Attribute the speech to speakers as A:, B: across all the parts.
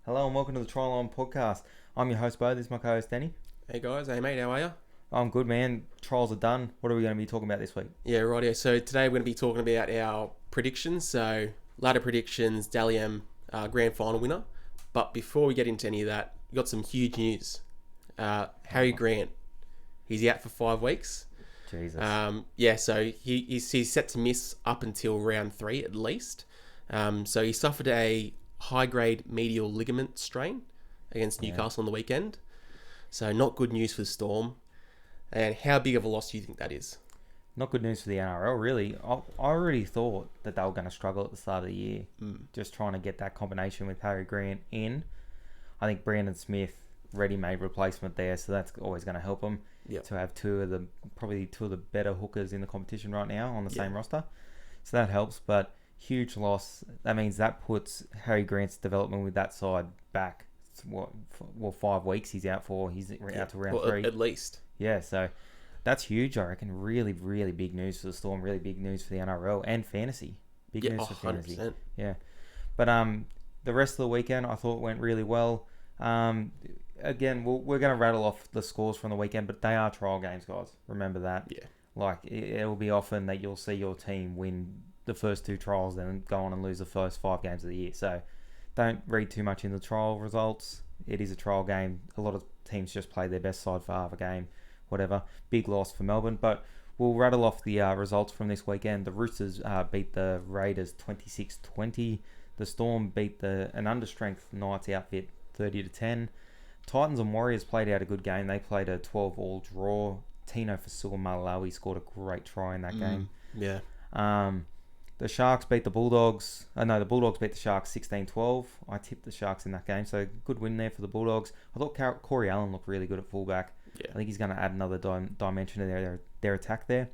A: Hello and welcome to the Trial podcast. I'm your host, Bo. This is my co-host, Danny.
B: Hey guys, hey mate, how are you?
A: I'm good, man. Trials are done. What are we going to be talking about this week?
B: Yeah, right. So today we're going to be talking about our predictions. So ladder predictions, Dally M grand final winner. But before we get into any of that, we got some huge news. Harry Grant, he's out for 5 weeks.
A: Jesus.
B: So he's set to miss up until round 3 at least. So he suffered a high-grade medial ligament strain against Newcastle on the weekend. So not good news for the Storm. And how big of a loss do you think that is?
A: Not good news for the NRL, really. I already thought that they were going to struggle at the start of the year. Just trying to get that combination with Harry Grant in. I think Brandon Smith, ready-made replacement there, so that's always going to help them to have probably two of the better hookers in the competition right now on the same roster. So that helps, but huge loss. That means that puts Harry Grant's development with that side back. 5 weeks he's out for. He's out to round 3.
B: At least.
A: Yeah, so that's huge, I reckon. Really, really big news for the Storm. Really big news for the NRL and fantasy. Big news for
B: 100%.
A: fantasy. Yeah. But the rest of the weekend I thought went really well. Again, we're going to rattle off the scores from the weekend, but they are trial games, guys. Remember that.
B: Yeah.
A: Like, it'll be often that you'll see your team win the first 2 trials, then go on and lose the first 5 games of the year. So don't read too much into the trial results. It is a trial game. A lot of teams just play their best side for half a game, whatever. Big loss for Melbourne, but we'll rattle off the results from this weekend. The Roosters beat the Raiders 26-20. The Storm beat an understrength Knights outfit 30-10. Titans and Warriors played out a good game. They played a 12-all draw. Tino Fasua-Malalawi scored a great try in that game.
B: Yeah.
A: The Sharks beat the Bulldogs. The Bulldogs beat the Sharks 16-12. I tipped the Sharks in that game, so good win there for the Bulldogs. I thought Corey Allen looked really good at fullback.
B: Yeah.
A: I think he's going to add another dimension to their attack there.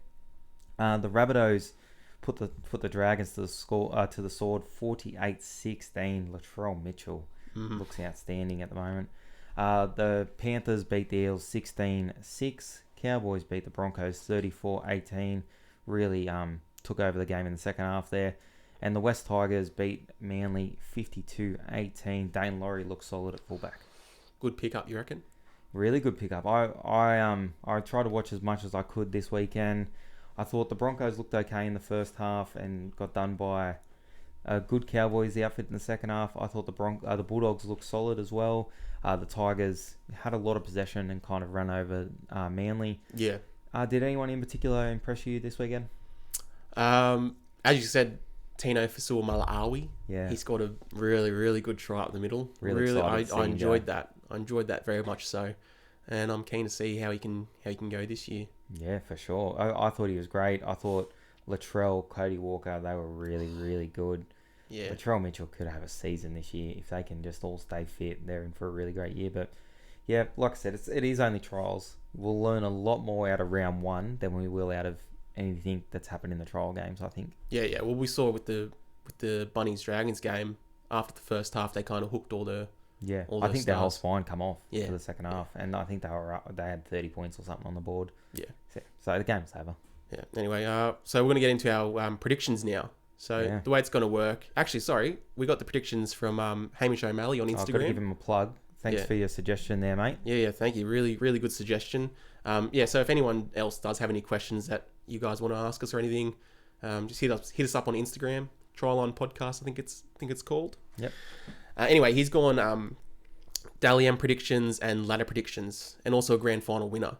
A: The Rabbitohs put the Dragons to the sword 48-16. Latrell Mitchell looks outstanding at the moment. The Panthers beat the Eels 16-6. Cowboys beat the Broncos 34-18. Really took over the game in the second half there. And the West Tigers beat Manly 52-18. Dane Laurie looks solid at fullback.
B: Good pickup, you reckon?
A: Really good pickup. I tried to watch as much as I could this weekend. I thought the Broncos looked okay in the first half and got done by a good Cowboys outfit in the second half. I thought the Bulldogs looked solid as well. The Tigers had a lot of possession and kind of ran over Manly.
B: Yeah.
A: Did anyone in particular impress you this weekend?
B: As you said, Tino Fasua-Malalawi.
A: Yeah.
B: He scored a really, really good try up the middle.
A: Really
B: I
A: excited to see him
B: enjoyed
A: go.
B: that. I enjoyed that very much so. And I'm keen to see how he can go this year.
A: Yeah, for sure. I thought he was great. I thought Latrell, Cody Walker, they were really, really good.
B: Yeah.
A: Latrell Mitchell could have a season this year if they can just all stay fit. They're in for a really great year. But yeah, like I said, it is only trials. We'll learn a lot more out of round 1 than we will out of anything that's happened in the trial games, I think.
B: Yeah. Well, we saw with the Bunnies Dragons game after the first half, they kind of hooked all the.
A: Yeah,
B: all
A: I
B: the
A: think their whole
B: stars.
A: spine come off
B: Yeah.
A: for the second half, and I think they had 30 points or something on the board.
B: Yeah.
A: So the game's over.
B: Yeah. Anyway, so we're going to get into our predictions now. So the way it's going to work... Actually, sorry. We got the predictions from Hamish O'Malley on Instagram.
A: I've got to give him a plug. Thanks for your suggestion there, mate.
B: Yeah, thank you. Really, really good suggestion. So if anyone else does have any questions that you guys want to ask us or anything, just hit us up on Instagram. Trial on Podcast, I think it's called.
A: Yep.
B: Anyway, he's gone Dally M predictions and ladder predictions, and also a grand final winner.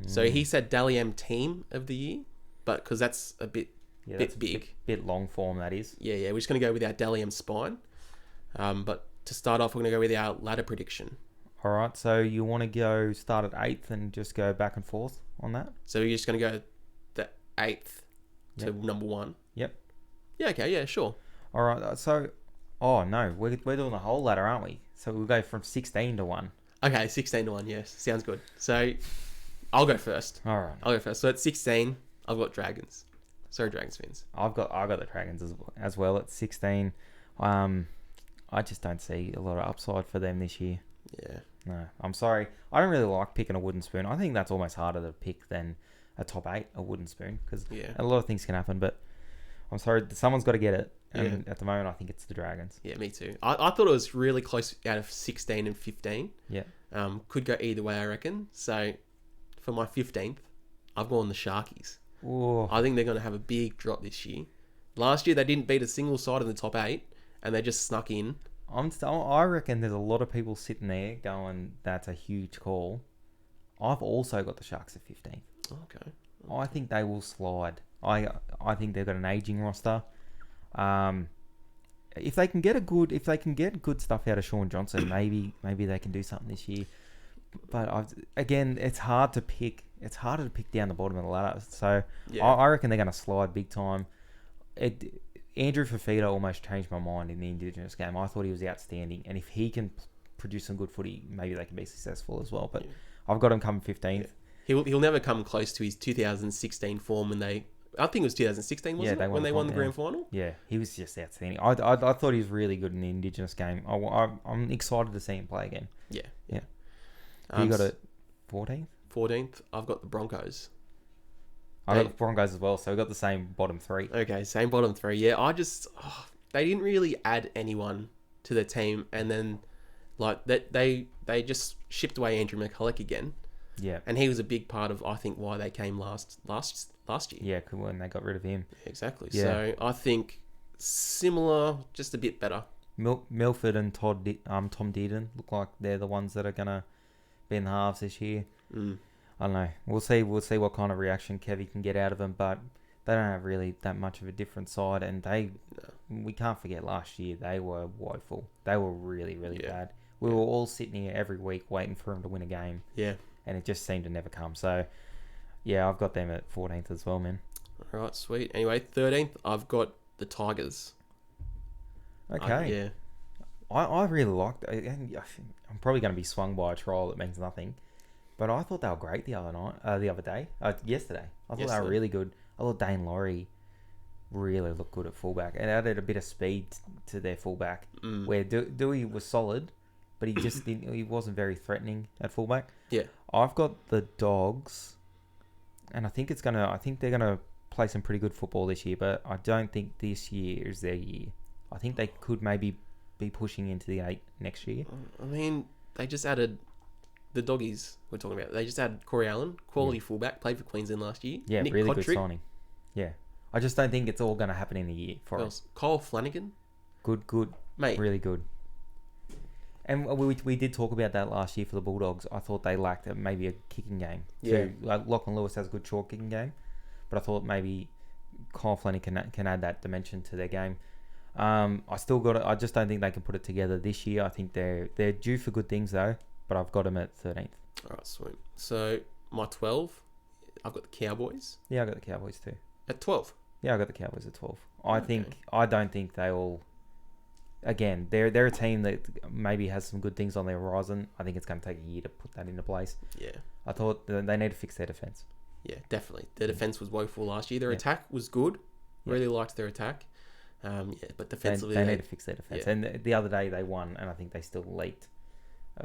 B: So he said Dally M team of the year, but because that's a bit big.
A: Bit long form, that is.
B: Yeah. We're just going to go with our Dally M spine. But to start off, we're going to go with our ladder prediction.
A: All right, so you want to go start at 8th and just go back and forth on that?
B: So we're just going to go the 8th to number 1.
A: Yep.
B: Yeah, okay, yeah, sure.
A: All right, so... Oh, no, we're doing the whole ladder, aren't we? So we'll go from 16 to 1.
B: Okay, 16 to 1, yes. Sounds good. So I'll go first.
A: All right.
B: I'll go first. So at 16, I've got Dragons. Sorry, Dragons fans.
A: I've got the Dragons as well at 16. I just don't see a lot of upside for them this year.
B: Yeah.
A: No, I'm sorry. I don't really like picking a wooden spoon. I think that's almost harder to pick than a top 8, a wooden spoon, because a lot of things can happen. But I'm sorry, someone's got to get it, And at the moment, I think it's the Dragons.
B: Yeah, me too. I thought it was really close out of 16 and 15.
A: Yeah.
B: Could go either way, I reckon. So for my 15th, I've gone the Sharkies.
A: Oh,
B: I think they're going to have a big drop this year. Last year, they didn't beat a single side in the top 8, and they just snuck in.
A: I reckon there's a lot of people sitting there going, that's a huge call. I've also got the Sharks at 15.
B: Okay.
A: I think they will slide. I think they've got an aging roster. If they can get good stuff out of Sean Johnson, maybe they can do something this year. But again, it's hard to pick. It's harder to pick down the bottom of the ladder. So I reckon they're going to slide big time. Andrew Fafita almost changed my mind in the Indigenous game. I thought he was outstanding, and if he can produce some good footy, maybe they can be successful as well. But I've got him coming 15th.
B: Yeah. He'll never come close to his 2016 form when I think it was 2016, wasn't it? When they won the grand final?
A: Yeah, he was just outstanding. I thought he was really good in the Indigenous game. I'm excited to see him play again.
B: Yeah.
A: You got it 14th?
B: 14th, I've got the Broncos.
A: I got the Broncos as well, so we got the same bottom 3.
B: Okay, same bottom 3. Yeah, they didn't really add anyone to their team, and then they just shipped away Andrew McCulloch again.
A: Yeah,
B: and he was a big part of, I think, why they came last year.
A: Yeah, when they got rid of him.
B: Exactly. Yeah. So I think similar, just a bit better.
A: Milford and Tom Dearden look like they're the ones that are gonna be in the halves this year. I don't know. We'll see what kind of reaction Kevy can get out of them, but they don't have really that much of a different side, and we can't forget last year they were woeful. They were really, really bad. We were all sitting here every week waiting for them to win a game.
B: Yeah.
A: And it just seemed to never come. So, yeah, I've got them at 14th as well, man.
B: All right, sweet. Anyway, 13th, I've got the Tigers.
A: Okay. I really liked it. I'm probably going to be swung by a trial that means nothing. But I thought they were great yesterday. I thought they were really good. I thought Dane Laurie really looked good at fullback. And added a bit of speed to their fullback. Where Dewey was solid, but he just he wasn't very threatening at fullback.
B: Yeah.
A: I've got the Dogs, and I think they're gonna play some pretty good football this year, but I don't think this year is their year. I think they could maybe be pushing into the 8 next year.
B: I mean, they just added the Doggies we're talking about. They just added Corey Allen, quality fullback, played for Queensland last year.
A: Yeah,
B: Nick
A: really
B: Kotrick,
A: good signing. Yeah. I just don't think it's all going to happen in a year for us.
B: Kyle Flanagan.
A: Good.
B: Mate.
A: Really good. And we did talk about that last year for the Bulldogs. I thought they lacked maybe a kicking game.
B: Yeah.
A: Like Lachlan Lewis has a good short kicking game, but I thought maybe Kyle Flanagan can add that dimension to their game. I still got it. I just don't think they can put it together this year. I think they're due for good things though, but I've got them at 13th.
B: All right, sweet. So my 12, I've got the Cowboys.
A: Yeah, I got the Cowboys too.
B: At 12.
A: Yeah, I got the Cowboys at 12. I don't think they all. Again, they're a team that maybe has some good things on their horizon. I think it's going to take a year to put that into place.
B: Yeah.
A: I thought they need to fix their defense.
B: Yeah, definitely. Their defense was woeful last year. Their attack was good. Really liked their attack. But defensively,
A: they need to fix their defense. Yeah. And the other day they won, and I think they still leaked.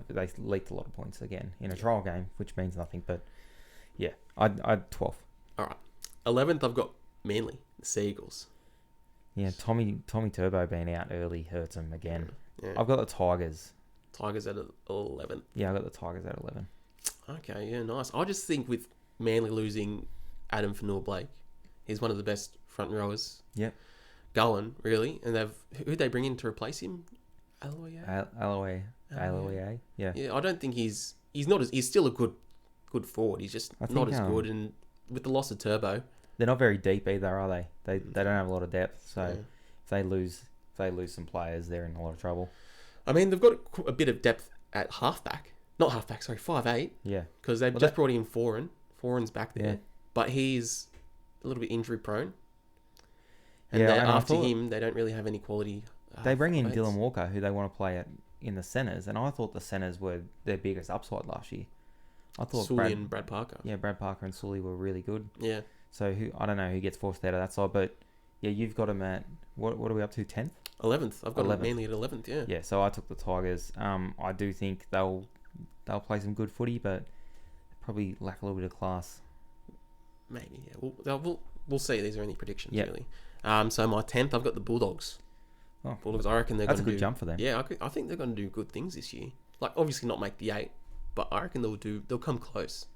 A: They leaked a lot of points again in a trial game, which means nothing. But yeah, I'd 12.
B: All right, 11th. I've got Manly, the Sea Eagles.
A: Yeah, Tommy Turbo being out early hurts him again.
B: Yeah.
A: I've got the Tigers.
B: Tigers at 11th.
A: Yeah, I got the Tigers at 11.
B: Okay, yeah, nice. I just think with Manly losing Adam Fanua-Blake, he's one of the best front rowers.
A: Yep.
B: Going really, and who'd they bring in to replace him?
A: Aloe. Yeah.
B: Yeah, I don't think he's still a good forward. He's just not as good, and with the loss of Turbo,
A: they're not very deep either, are they? They don't have a lot of depth, so if they lose some players, they're in a lot of trouble.
B: I mean, they've got a bit of depth at halfback. Not halfback, sorry, 5'8".
A: Yeah.
B: Because they've just brought in Foran. Foran's back there.
A: Yeah.
B: But he's a little bit injury prone. And after him, they don't really have any quality.
A: They bring in Dylan Walker, who they want to play in the centres, and I thought the centres were their biggest upside last year. I thought
B: Sully and Brad Parker.
A: Yeah, Brad Parker and Sully were really good.
B: Yeah.
A: So I don't know who gets forced out of that side, but yeah, you've got them at what are we up to? 10th?
B: 11th. I've got them mainly at 11th. Yeah.
A: Yeah. So I took the Tigers. I do think they'll play some good footy, but probably lack a little bit of class.
B: Maybe. Yeah. We'll see. These are only predictions really. So my 10th, I've got the Bulldogs.
A: Oh,
B: Bulldogs, I reckon
A: that's a good jump for them.
B: Yeah, I think they're going to do good things this year. Like, obviously not make the 8, but I reckon they'll come close.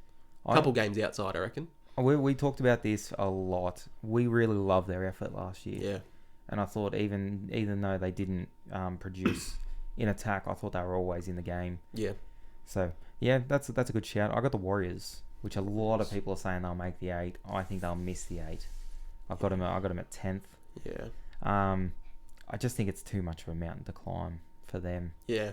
B: A couple games outside, I reckon.
A: We talked about this a lot. We really loved their effort last year.
B: Yeah.
A: And I thought even though they didn't produce in attack, I thought they were always in the game.
B: Yeah.
A: So, yeah, that's a good shout. I got the Warriors, which a lot of people are saying they'll make the 8. I think they'll miss the 8. I got them at 10th.
B: Yeah.
A: I just think it's too much of a mountain to climb for them.
B: Yeah.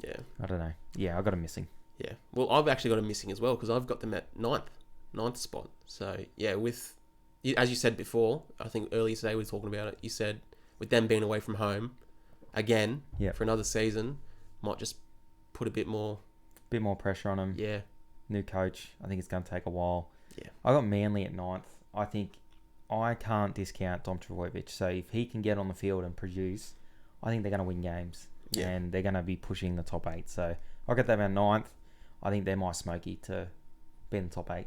B: Yeah.
A: I don't know. Yeah, I got them missing.
B: Yeah. Well, I've actually got them missing as well because I've got them at 9th spot. So, yeah, as you said before, I think earlier today we were talking about it, you said with them being away from home, again, for another season, might just put a bit more
A: pressure on them.
B: Yeah.
A: New coach. I think it's going to take a while.
B: Yeah.
A: I got Manly at 9th. I think I can't discount Dom Trbojevic. So if he can get on the field and produce, I think they're going to win games.
B: Yeah.
A: And they're going to be pushing the top 8. So I'll get them at 9th. I think they're my smoky to be in the top 8.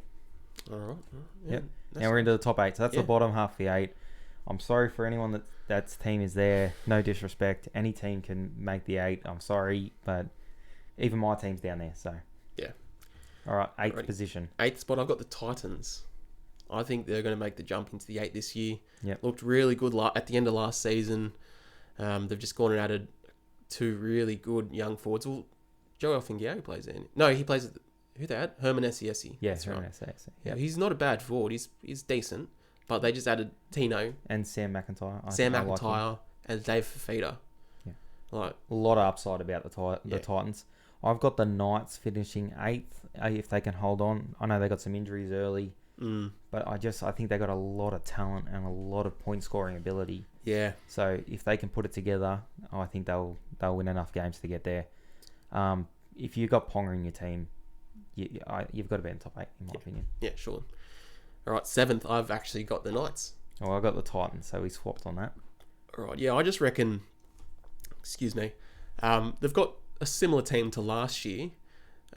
B: All right. Yeah,
A: yep. Now we're into the top 8. So that's the bottom half of the 8. I'm sorry for anyone that's team is there. No disrespect. Any team can make the 8. I'm sorry, but even my team's down there. So
B: yeah.
A: All right, 8th position.
B: 8th spot. I've got the Titans. I think they're going to make the jump into the 8 this year.
A: Yep.
B: Looked really good at the end of last season. They've just gone and added 2 really good young forwards. Well, Joel Fingiao plays there. No, he plays at who they had? Herman Esiesi.
A: Yeah, Herman Esiesi.
B: Yeah, he's not a bad forward. He's decent. But they just added Tino.
A: And Sam McIntyre.
B: Sam McIntyre and Dave Fafita.
A: Yeah.
B: Like,
A: a lot of upside about the Titans. I've got the Knights finishing 8th if they can hold on. I know they got some injuries early. But I think they got a lot of talent and a lot of point scoring ability.
B: Yeah.
A: So if they can put it together, I think they'll win enough games to get there. If you got Ponga in your team, you've got to be in top 8 in my opinion.
B: Yeah, sure. All right, 7th, I've actually got the Knights.
A: Oh, I got the Titans, so we swapped on that.
B: All right, yeah, I just reckon. Excuse me. They've got a similar team to last year,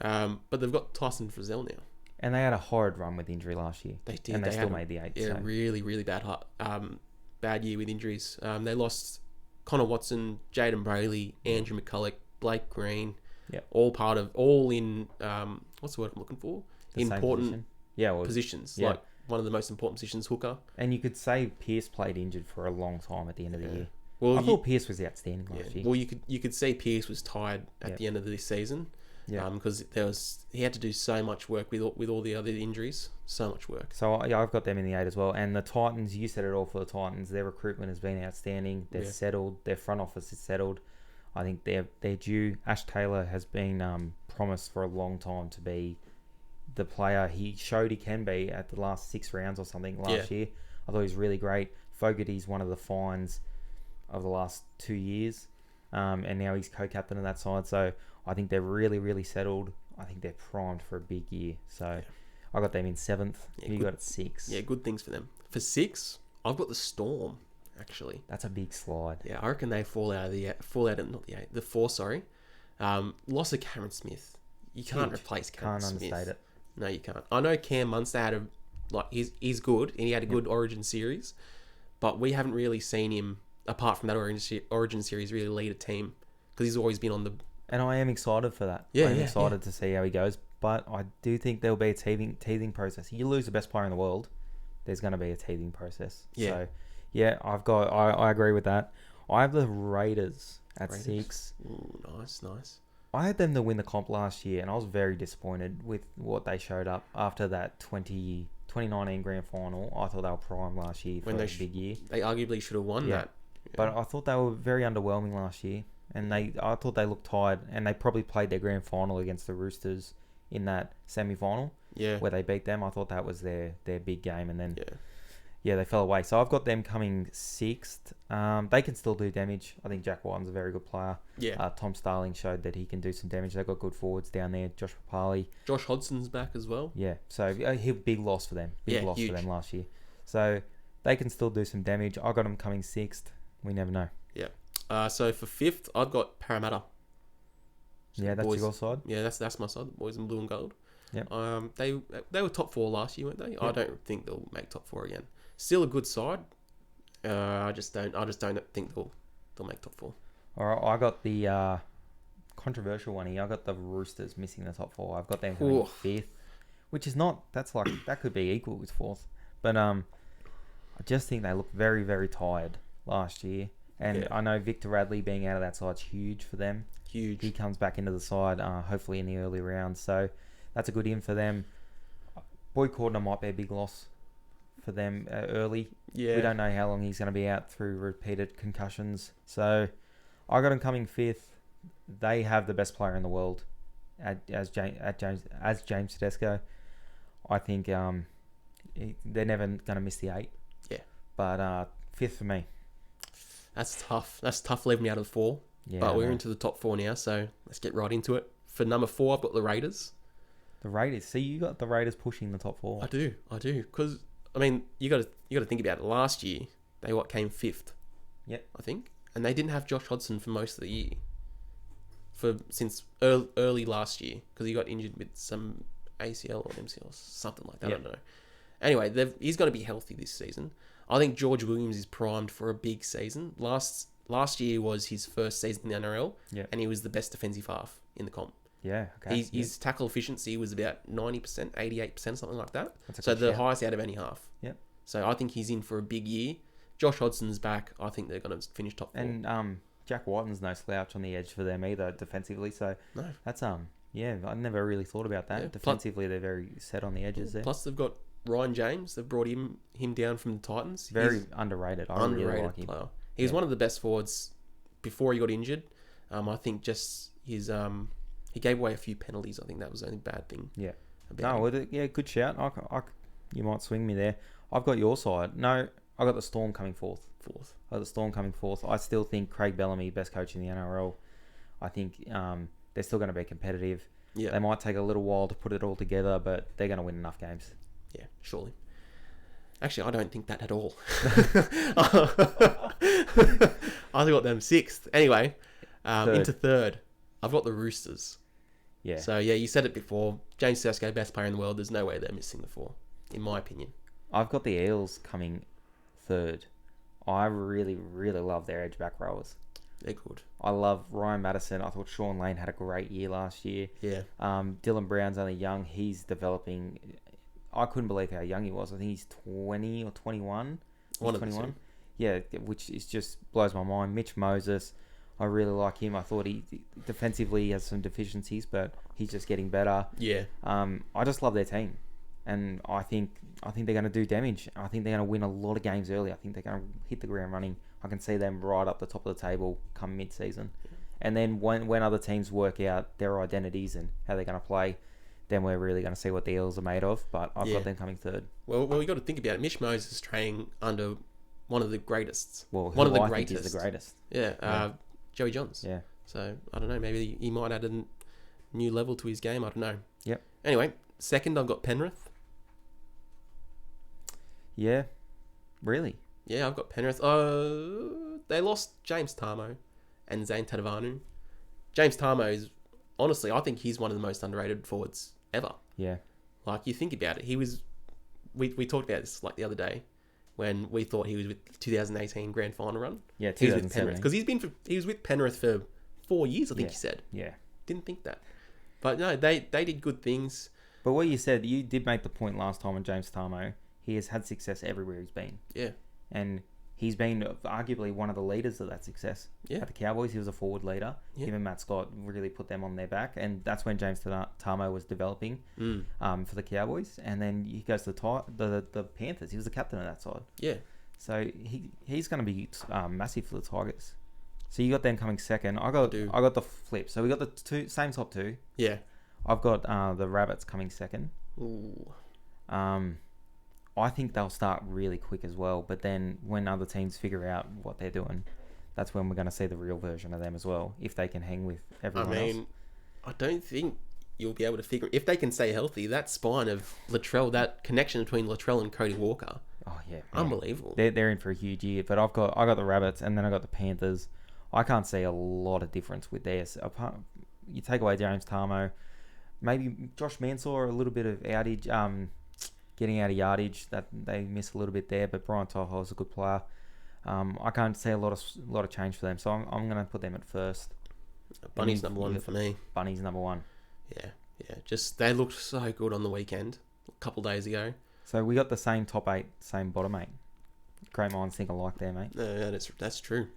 B: but they've got Tyson Frizzell now.
A: And they had a horrid run with injury last year.
B: They did.
A: And they still made the 8.
B: Yeah, really, really bad year with injuries. They lost Connor Watson, Jaden Brayley, Andrew McCulloch, Blake Green.
A: Yeah.
B: All in what's the word I'm looking for? Important positions.
A: Yeah.
B: Like one of the most important positions, hooker.
A: And you could say Pearce played injured for a long time at the end of the year.
B: Well,
A: I thought Pearce was outstanding last year.
B: Well, you could see Pearce was tired at the end of this season. Yeah. Because he had to do so much work with all the other injuries. So much work.
A: So yeah, I've got them in the 8 as well. And the Titans, you said it all for the Titans. Their recruitment has been outstanding. They're settled. Their front office is settled. I think they're due. Ash Taylor has been promised for a long time to be the player he showed he can be at the last 6 rounds or something last year. I thought he was really great. Fogarty's one of the finds of the last 2 years. And now he's co-captain of that side. So I think they're really, really settled. I think they're primed for a big year. So I got them in 7th. You got it 6.
B: Yeah, good things for them. For 6, I've got the Storm. Actually,
A: that's a big slide.
B: Yeah, I reckon they fall out of not the 8, the 4. Sorry, loss of Cameron Smith. You can't replace Cameron Smith.
A: Can't understate it.
B: No, you can't. I know Cam Munster had he's good and he had a good Origin series, but we haven't really seen him apart from that Origin series really lead a team because he's always been on the.
A: And I am excited for that. I'm excited to see how he goes, but I do think there'll be a teething process. You lose the best player in the world, there's going to be a teething process.
B: Yeah.
A: So, yeah, I agree with that. I have the Raiders at 6.
B: Ooh, nice.
A: I had them to win the comp last year, and I was very disappointed with what they showed up after that 2019 grand final. I thought they were prime last year for a big year.
B: They arguably should have won that.
A: Yeah. But I thought they were very underwhelming last year, and I thought they looked tired, and they probably played their grand final against the Roosters in that semi-final where they beat them. I thought that was their big game, and then... Yeah, they fell away. So I've got them coming 6th. They can still do damage. I think Jack Whiten's a very good player.
B: Yeah.
A: Tom Starling showed that he can do some damage. They've got good forwards down there. Josh Papali.
B: Josh Hodson's back as well.
A: Yeah. So big loss for them. Big loss huge. For them last year. So they can still do some damage. I got them coming 6th. We never know.
B: Yeah. So for 5th, I've got Parramatta.
A: Yeah, that's your side.
B: Yeah, that's my side. The boys in blue and gold.
A: Yeah.
B: They were top 4 last year, weren't they?
A: Yep.
B: I don't think they'll make top 4 again. Still a good side, I just don't think they'll make top 4.
A: All right, I got the controversial one here. I got the Roosters missing the top 4. I've got them coming 5th, which is not. That's like that could be equal with 4th, but I just think they look very, very tired last year. And I know Victor Radley being out of that side's huge for them.
B: Huge.
A: He comes back into the side, hopefully in the early rounds. So that's a good in for them. Boyd Cordner might be a big loss for them early.
B: Yeah.
A: We don't know how long he's going to be out through repeated concussions. So I got him coming 5th. They have the best player in the world as James Tedesco. I think they're never going to miss the 8.
B: Yeah.
A: But 5th for me.
B: That's tough. That's tough leaving me out of the 4.
A: Yeah,
B: but we're into the top 4 now, so let's get right into it. For number 4, I've got the Raiders.
A: The Raiders. See, you got the Raiders pushing the top 4.
B: I do. Because I mean, you got to think about it. Last year, they came 5th.
A: Yep.
B: I think, and they didn't have Josh Hodgson for most of the year. Since early last year, because he got injured with some ACL or MCL, something like that.
A: Yep.
B: I don't know. Anyway, he's going to be healthy this season. I think George Williams is primed for a big season. Last year was his first season in the NRL, and he was the best defensive half in the comp.
A: Yeah, okay.
B: His tackle efficiency was about 90%, 88%, something like that.
A: That's
B: so the
A: shout.
B: highest out of any half.
A: Yep.
B: So I think he's in for a big year. Josh Hodgson's back. I think they're going to finish top 4.
A: And Jack Whiten's no slouch on the edge for them either defensively. So
B: no,
A: that's yeah, I never really thought about that.
B: Yeah,
A: defensively, they're very set on the edges there.
B: Plus, they've got Ryan James. They've brought him down from the Titans.
A: Very underrated. I really like him.
B: Player. He was one of the best forwards before he got injured. I think just his he gave away a few penalties. I think that was the only bad thing.
A: Yeah. Good shout. You might swing me there. I've got your side. No, I got the Storm coming 4th. I got the Storm coming 4th. I still think Craig Bellamy, best coach in the NRL. I think they're still going to be competitive.
B: Yeah.
A: They might take a little while to put it all together, but they're going to win enough games.
B: Yeah, surely. Actually, I don't think that at all. I got them 6th. Anyway, into 3rd, I've got the Roosters.
A: Yeah.
B: So, you said it before. James Tedesco, best player in the world. There's no way they're missing the 4, in my opinion.
A: I've got the Eels coming 3rd. I really, really love their edge back rowers.
B: They're good.
A: I love Ryan Madison. I thought Sean Lane had a great year last year.
B: Yeah.
A: Dylan Brown's only young. He's developing. I couldn't believe how young he was. I think he's 20 or 21.
B: One of
A: 21. Yeah, which is just blows my mind. Mitch Moses, I really like him. I thought he defensively has some deficiencies, but he's just getting better.
B: Yeah.
A: I just love their team, and I think they're going to do damage. I think they're going to win a lot of games early. I think they're going to hit the ground running. I can see them right up the top of the table come mid-season. And then when other teams work out their identities and how they're going to play, then we're really going to see what the Eels are made of. But I've got them coming 3rd.
B: Well, we got to think about it. Mitch Moses is training under one of the greatest.
A: Well,
B: one of the
A: I
B: greatest.
A: think is the greatest.
B: Yeah, Joey Johns.
A: Yeah.
B: So, I don't know. Maybe he might add a new level to his game. I don't know.
A: Yep.
B: Anyway, 2nd, I've got Penrith.
A: Yeah. Really?
B: Yeah, I've got Penrith. They lost James Tarmo and Zane Tadavanu. James Tarmo is, honestly, I think he's one of the most underrated forwards ever.
A: Yeah.
B: Like, you think about it. He was... We talked about this, like, the other day when we thought he was with 2018 Grand Final run.
A: Yeah,
B: he was with Penrith. Because he was with Penrith for 4 years, I think you said.
A: Yeah.
B: Didn't think that. But no, they did good things.
A: But what you said, you did make the point last time on James Tarmo. He has had success everywhere he's been.
B: Yeah.
A: And he's been arguably one of the leaders of that success.
B: Yeah.
A: At the Cowboys, he was a forward leader.
B: Yeah.
A: Even Matt Scott really put them on their back. And that's when James Tarmo was developing for the Cowboys. And then he goes to the Panthers. He was the captain of that side.
B: Yeah.
A: So he's going to be massive for the Tigers. So you got them coming 2nd. I got the flip. So we got the same top 2.
B: Yeah.
A: I've got the Rabbits coming 2nd.
B: Ooh.
A: I think they'll start really quick as well. But then when other teams figure out what they're doing, that's when we're going to see the real version of them as well. If they can hang with everyone else.
B: I don't think you'll be able to figure... If they can stay healthy, that spine of Latrell, that connection between Latrell and Cody Walker...
A: Oh, yeah.
B: Unbelievable.
A: They're in for a huge year. But I got the Rabbits and then I got the Panthers. I can't see a lot of difference with theirs. You take away James Tarmo, maybe Josh Mansour, a little bit of outage, getting out of yardage that they miss a little bit there. But Brian Toho's a good player. I can't see a lot of change for them, so I'm going to put them at first.
B: Bunny's number one for me.
A: Bunny's number one.
B: Yeah. Just they looked so good on the weekend, a couple days ago.
A: So we got the same top 8, same bottom 8. Great minds think alike there, mate.
B: No, that's true.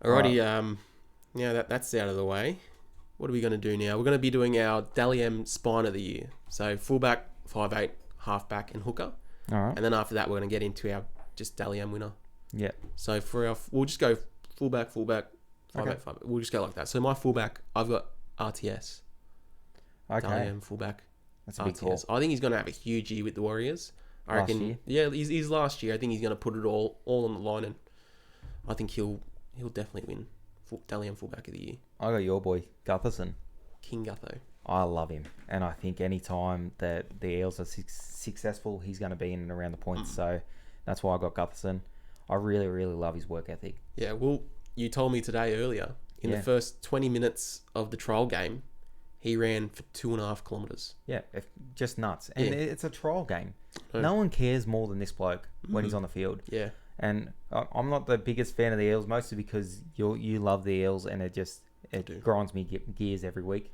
B: Alrighty, that's out of the way. What are we going to do now? We're going to be doing our Dally M spine of the year. So fullback, 5'8", halfback, and hooker.
A: All right.
B: And then after that, we're going to get into our just Dally M winner.
A: Yeah.
B: So we'll just go fullback, 5'8",
A: Okay.
B: 5'8". We'll just go like that. So my fullback, I've got RTS.
A: Okay.
B: Dally M fullback.
A: That's a big call.
B: RTS. I think he's going to have a huge year with the Warriors. I
A: Last
B: reckon.
A: year?
B: Yeah, he's last year. I think he's going to put it all on the line, and I think he'll definitely win Dally M fullback of the year.
A: I got your boy Gutherson.
B: King Gutho.
A: I love him, and I think any time that the Eels are successful, he's going to be in and around the points. So that's why I got Gutherson. I really, really love his work ethic.
B: Yeah, well, you told me today earlier in the first 20 minutes of the trial game, he ran for 2.5 kilometers.
A: Yeah, just nuts. And it's a trial game.
B: No.
A: No one cares more than this bloke when he's on the field.
B: Yeah.
A: And I'm not the biggest fan of the Eels, mostly because you love the Eels, and it grinds me gears every week,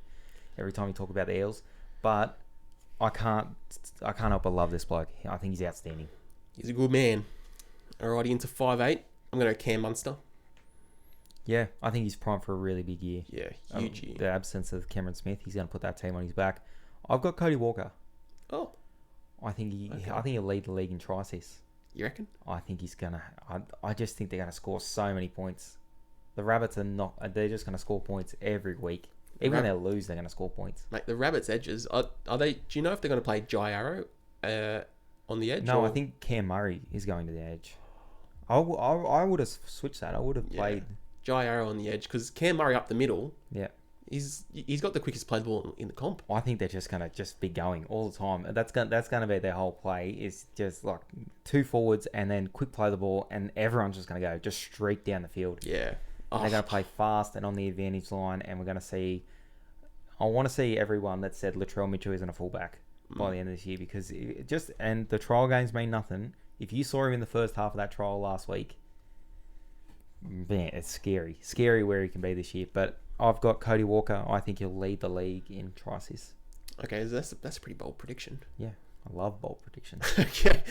A: every time you talk about the Eels. But I can't help but love this bloke. I think he's outstanding.
B: He's a good man. Alrighty, into 5'8". I'm going to go Cam Munster.
A: Yeah, I think he's primed for a really big year.
B: Yeah, huge year.
A: The absence of Cameron Smith, he's going to put that team on his back. I've got Cody Walker.
B: Oh.
A: I think he'll lead the league in try assists.
B: You reckon?
A: I think he's gonna. I just think they're gonna score so many points. The Rabbits are not. They're just gonna score points every week. Even when they lose, they're gonna score points.
B: Mate, the Rabbits' edges are they? Do you know if they're gonna play Jai Arrow on the edge?
A: No,
B: or?
A: I think Cam Murray is going to the edge. I would have switched that. I would have played
B: Jai Arrow on the edge because Cam Murray up the middle.
A: Yeah.
B: He's got the quickest play ball in the comp.
A: I think they're just gonna be going all the time. That's gonna be their whole play. Is just like 2 forwards and then quick play the ball, and everyone's just gonna go just straight down the field.
B: Yeah,
A: They're gonna play fast and on the advantage line, and we're gonna see. I want to see everyone that said Latrell Mitchell isn't a fullback by the end of this year, because and the trial games mean nothing. If you saw him in the first half of that trial last week, man, it's scary where he can be this year. But I've got Cody Walker. I think he'll lead the league in try assists.
B: Okay, that's a pretty bold prediction.
A: Yeah, I love bold predictions.
B: Okay,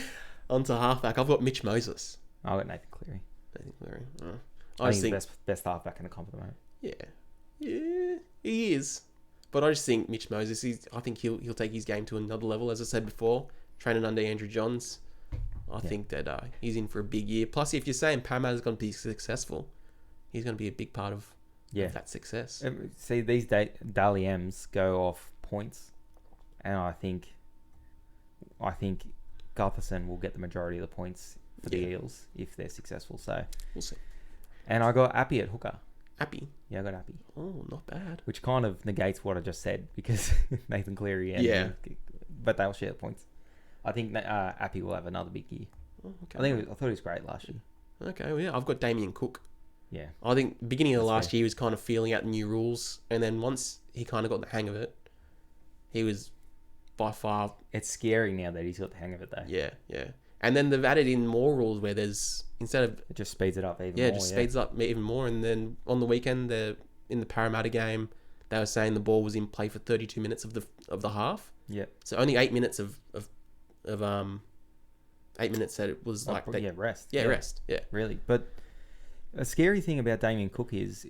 B: on to halfback. I've got Mitch Moses.
A: I've got Nathan Cleary.
B: I
A: think
B: think
A: he's the best halfback in the comp at the moment.
B: Yeah, he is. But I just think Mitch Moses. I think he'll take his game to another level. As I said before, training under Andrew Johns. I think that he's in for a big year. Plus, if you're saying Parramatta's going to be successful, he's going to be a big part of that success.
A: See, these Dally M's go off points, and I think Gutherson will get the majority of the points for the Eels if they're successful. So
B: We'll see.
A: And I got Appy at hooker.
B: Appy?
A: Yeah, I got Appy.
B: Oh, not bad.
A: Which kind of negates what I just said, because Nathan Cleary but they'll share the points. I think Appy will have another big year.
B: Oh, okay.
A: I thought he was great last year.
B: Okay, well, yeah, I've got Damien Cook.
A: Yeah.
B: I think beginning of last year he was kind of feeling out the new rules, and then once he kind of got the hang of it, he was by far...
A: It's scary now that he's got the hang of it, though.
B: Yeah. And then they've added in more rules where there's, instead of...
A: It just speeds it up even more.
B: Yeah, it just speeds up even more. And then on the weekend, in the Parramatta game, they were saying the ball was in play for 32 minutes of the half.
A: Yeah.
B: So only 8 minutes of 8 minutes that it was like...
A: rest.
B: Yeah, rest. Yeah.
A: Really. But a scary thing about Damien Cook is,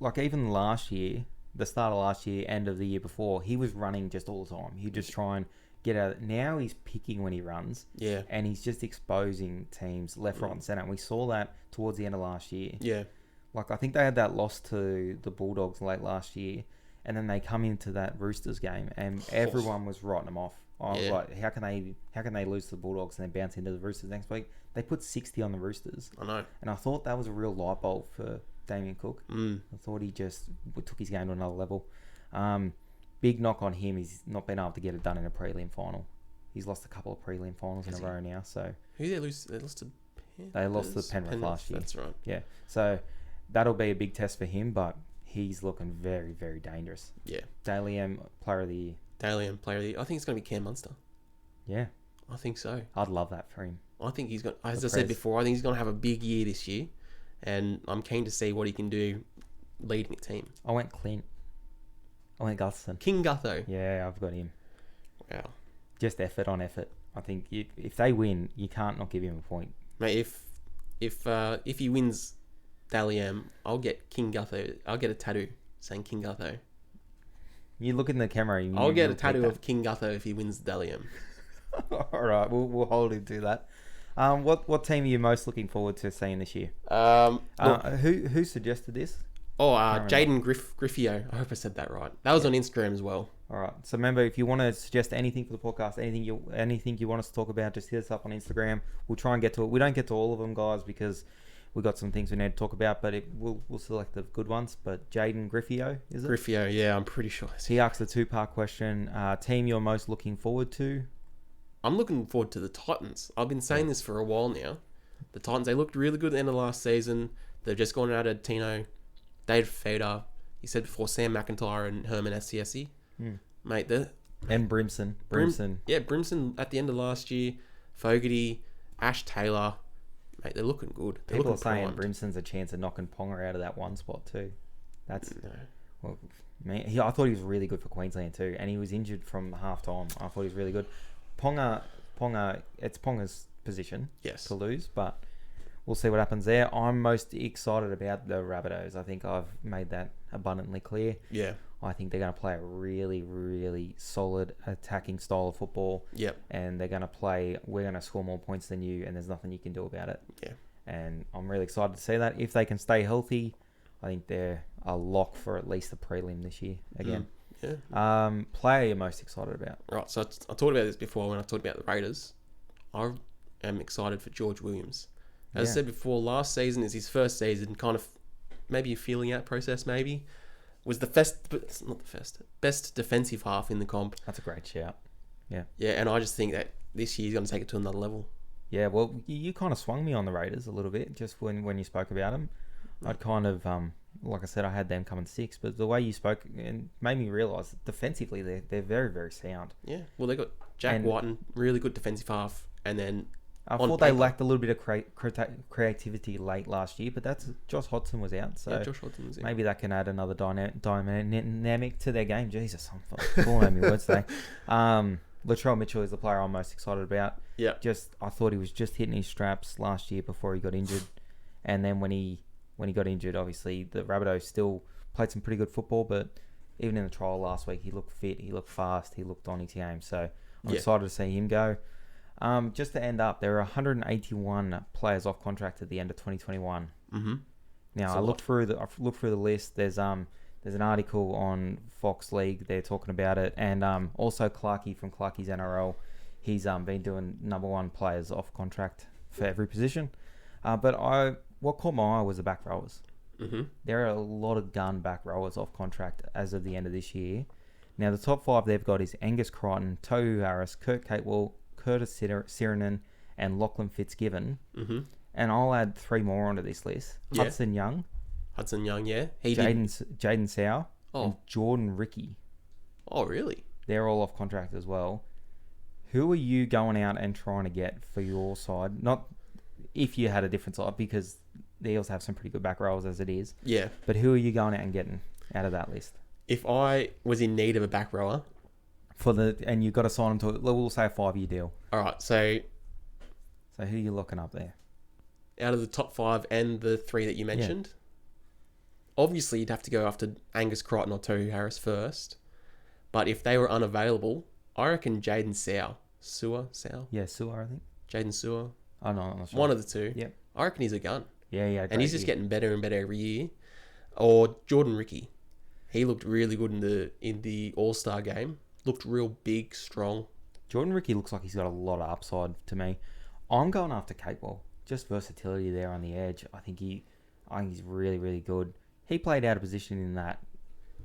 A: like, even last year, the start of last year, end of the year before, he was running just all the time. He'd just try and get out. Now he's picking when he runs.
B: Yeah.
A: And he's just exposing teams left, right, and centre. And we saw that towards the end of last year.
B: Yeah.
A: Like, I think they had that loss to the Bulldogs late last year, and then they come into that Roosters game, and everyone was writing them off. I was like, how can they lose to the Bulldogs and then bounce into the Roosters next week? They put 60 on the Roosters.
B: I know.
A: And I thought that was a real light bulb for Damien Cook. I thought he just took his game to another level. Big knock on him is not being able to get it done in a prelim final. He's lost a couple of prelim finals in a row now. So
B: who did they lose? They lost to Penrith.
A: They lost to Penrith last year.
B: That's right.
A: Yeah. So that'll be a big test for him, but he's looking very, very dangerous.
B: Yeah.
A: Dally M, player of the year.
B: Dally M, player of the year. I think it's going to be Cam Munster.
A: Yeah.
B: I think so.
A: I'd love that for him.
B: I think he's got, as
A: The
B: I said
A: Prez.
B: before, I think he's going to have a big year this year, and I'm keen to see what he can do leading the team.
A: I went Clint. I went Gutherson.
B: King Gutho.
A: Yeah, I've got him.
B: Wow.
A: Just effort on effort. I think if they win, you can't not give him a point.
B: Mate, if he wins Dally M, I'll get King Gutho. I'll get a tattoo saying King Gutho.
A: You look in the camera. And
B: I'll get a
A: you'll
B: tattoo
A: take
B: of King Gutho if he wins Dally M.
A: that. All right, we'll hold him to that. What team are you most looking forward to seeing this year? Who suggested this?
B: Jaden Griffio. I hope I said that right. That was on Instagram as well.
A: All right. So remember, if you want to suggest anything for the podcast, anything you want us to talk about, just hit us up on Instagram. We'll try and get to it. We don't get to all of them, guys, because we got some things we need to talk about, but we'll select the good ones. But Jaden Griffio, is it?
B: Griffio, yeah, I'm pretty sure.
A: He asked a two-part question. Team you're most looking forward to?
B: I'm looking forward to the Titans. I've been saying this for a while now. The Titans, they looked really good at the end of last season. They've just gone out of Tino, Dave Fader. He said before Sam McIntyre and Herman Sciassi. Mate,
A: And Brimson.
B: Brimson at the end of last year. Fogarty, Ash Taylor. Mate, they're looking good. They're
A: People are
B: looking
A: saying
B: primed.
A: Brimson's a chance of knocking Ponga out of that one spot too. That's
B: No.
A: well, man. I thought he was really good for Queensland too, and he was injured from half time. I thought he was really good. Ponga. It's Ponga's position
B: Yes.
A: to lose, but we'll see what happens there. I'm most excited about the Rabbitohs. I think I've made that abundantly clear.
B: Yeah.
A: I think they're going to play a really, really solid attacking style of football.
B: Yep.
A: And they're going to play, we're going to score more points than you, and there's nothing you can do about it.
B: Yeah.
A: And I'm really excited to see that. If they can stay healthy, I think they're a lock for at least a prelim this year again.
B: Yeah.
A: Player you're most excited about?
B: Right. So I talked about this before when I talked about the Raiders. I am excited for George Williams. As I said before, last season is his first season, kind of maybe a feeling out process, maybe. Was the best defensive half in the comp.
A: That's a great shout.
B: Yeah, and I just think that this year he's going to take it to another level.
A: Yeah, well, you kind of swung me on the Raiders a little bit just when you spoke about them. I'd kind of, like I said, I had them coming six, but the way you spoke and made me realise defensively they're very, very sound.
B: Yeah, well, they got Jack Whiten, really good defensive half, and then
A: I thought they lacked a little bit of creativity late last year, but that's Josh Hodgson was out, so
B: Josh Hodgson was out.
A: Maybe that can add another dynamic to their game. Jesus, I'm falling on my words today. Latrell Mitchell is the player I'm most excited about.
B: Yeah.
A: I thought he was just hitting his straps last year before he got injured, and then when he got injured, obviously the Rabbitohs still played some pretty good football, but even in the trial last week, he looked fit, he looked fast, he looked on his game. So I'm excited to see him go. Just to end up, there are 181 players off contract at the end of 2021.
B: Mm-hmm.
A: Now I looked through the list. There's an article on Fox League. They're talking about it, and also Clarkey from Clarkey's NRL. He's been doing number one players off contract for every position. But what caught my eye was the back rowers.
B: Mm-hmm.
A: There are a lot of gun back rowers off contract as of the end of this year. Now the top five they've got is Angus Crichton, Tohu Harris, Kurt Catewell, Curtis Sirenen, and Lachlan Fitzgibbon.
B: Mm-hmm.
A: And I'll add three more onto this list.
B: Yeah.
A: Hudson Young,
B: yeah.
A: Jaden Sow, and
B: Oh.
A: Jordan Ricky.
B: Oh, really?
A: They're all off contract as well. Who are you going out and trying to get for your side? Not if you had a different side, because the Eels have some pretty good back rows as it is.
B: Yeah.
A: But who are you going out and getting out of that list?
B: If I was in need of a back rower,
A: And you've got to sign them to, we'll say, a 5-year deal.
B: all right. So
A: So who are you looking up there?
B: out of the top five and the three that you mentioned, obviously you'd have to go after Angus Crichton or Tohu Harris first. But if they were unavailable, I reckon Jaden Sow.
A: Yeah, Sewer, I think.
B: Jaden Sewer.
A: Oh, no, I'm not sure.
B: One of the two.
A: Yep.
B: I reckon he's a gun.
A: Yeah.
B: And he's just getting better and better every year. Or Jordan Ricky. He looked really good in the All-Star game. Looked real big, strong.
A: Jordan Ricky looks like he's got a lot of upside to me. I'm going after Catewell. Just versatility there on the edge. I think he's really, really good. He played out of position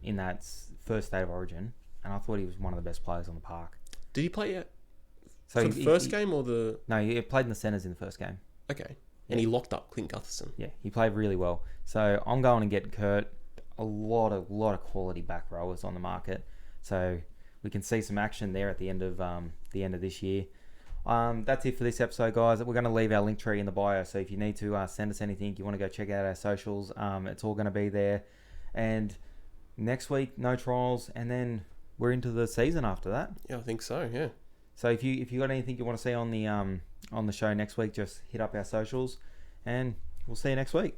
A: in that first state of origin, and I thought he was one of the best players on the park.
B: Did he play
A: So
B: for the first game or the...
A: No, he played in the centres in the first game.
B: Okay. And he locked up Clint Gutherson.
A: Yeah, he played really well. So I'm going to get Kurt. A lot of quality back rowers on the market. So we can see some action there at the end of this year. That's it for this episode, guys. We're going to leave our link tree in the bio, so if you need to send us anything, you want to go check out our socials, it's all going to be there. And next week, no trials, and then we're into the season after that.
B: Yeah, I think so. Yeah.
A: So if you got anything you want to see on the show next week, just hit up our socials, and we'll see you next week.